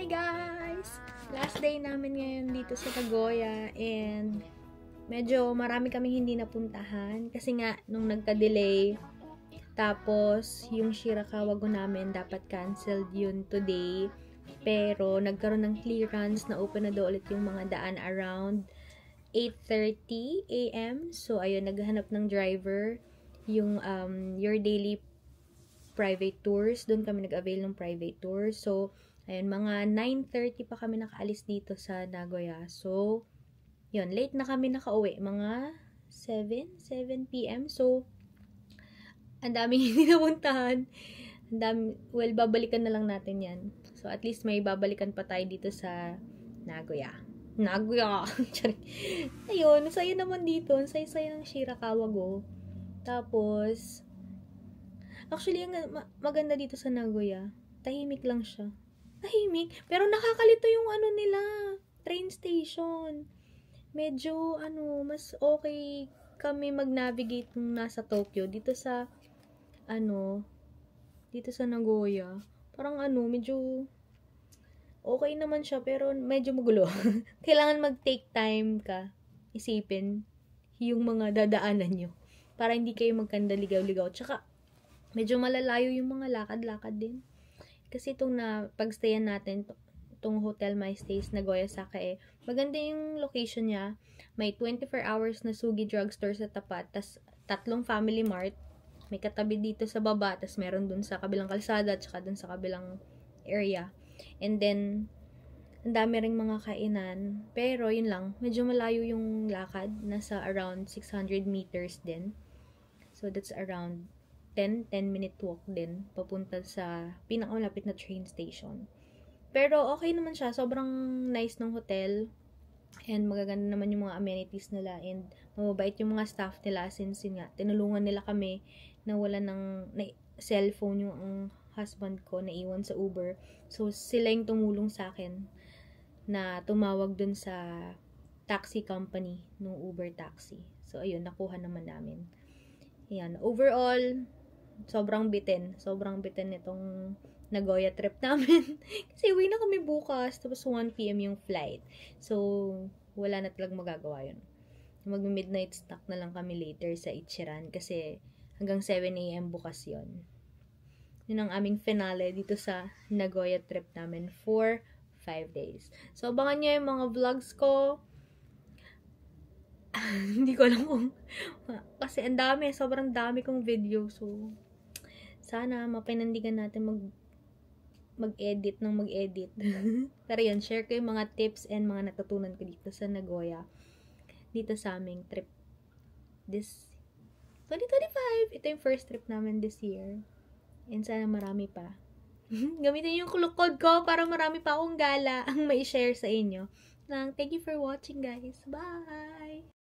Hi guys! Last day namin ngayon dito sa Nagoya and medyo marami kaming hindi napuntahan kasi nga nung nagka-delay tapos yung Shirakawa-go namin dapat canceled yun today pero nagkaroon ng clearance na open na daw ulit yung mga daan around 8:30 AM. So ayun, naghahanap ng driver yung Your Daily private tours. Doon kami nag-avail ng private tours. So, ayun, mga 9:30 pa kami nakaalis dito sa Nagoya. So, yun, late na kami nakauwi. Mga 7 PM. So, ang daming hindi napuntahan. Well, babalikan na lang natin yan. So, at least may babalikan pa tayo dito sa Nagoya. Nagoya! Ayun, saya naman dito. Ang saya-saya ng Shirakawa-go. Tapos, actually, ang maganda dito sa Nagoya, tahimik lang siya. Tahimik, pero nakakalito yung nila, train station. Medyo, mas okay kami mag-navigate nung nasa Tokyo. Dito sa Nagoya. Parang medyo okay naman siya, pero medyo magulo. Kailangan mag-take time ka, isipin yung mga dadaanan nyo. Para hindi kayo magkandaligaw-ligaw. Tsaka, medyo malalayo yung mga lakad-lakad din. Kasi itong pagstayan natin, itong Hotel My Stays Nagoya Sakae, maganda yung location niya. May 24 hours na Sugi drugstore sa tapat, tas 3 family mart. May katabi dito sa baba, tas meron dun sa kabilang kalsada, tsaka dun sa kabilang area. And then, ang dami ring mga kainan. Pero, yun lang, medyo malayo yung lakad. Nasa around 600 meters din. So, that's around 10-minute walk din papunta sa pinakamalapit na train station. Pero okay naman siya, sobrang nice ng hotel and magaganda naman yung mga amenities nila and mababait yung mga staff nila since yun nga, tinulungan nila kami na wala ng cellphone yung husband ko na iwan sa Uber. So sila yung tumulong sa akin na tumawag dun sa taxi company ng Uber taxi. So ayun, nakuha naman namin. Ayan, overall, sobrang bitin nitong Nagoya trip namin. Kasi uwi na kami bukas, tapos 1 PM yung flight. So, wala na talagang magagawa yun. Mag-midnight snack na lang kami later sa Ichiran kasi hanggang 7 AM bukas yun. Yun ang aming finale dito sa Nagoya trip namin for 5 days. So, abangan nyo yung mga vlogs ko. Hindi ko alam kung kasi ang dami, sobrang dami kong video. So, sana mapinandigan natin mag-edit. Pero yun, share ko yung mga tips and mga natutunan ko dito sa Nagoya. Dito sa aming trip this 2025. Ito yung first trip namin this year. And sana marami pa. Gamitin yung code ko para marami pa akong gala ang mai-share sa inyo. Thank you for watching, guys. Bye!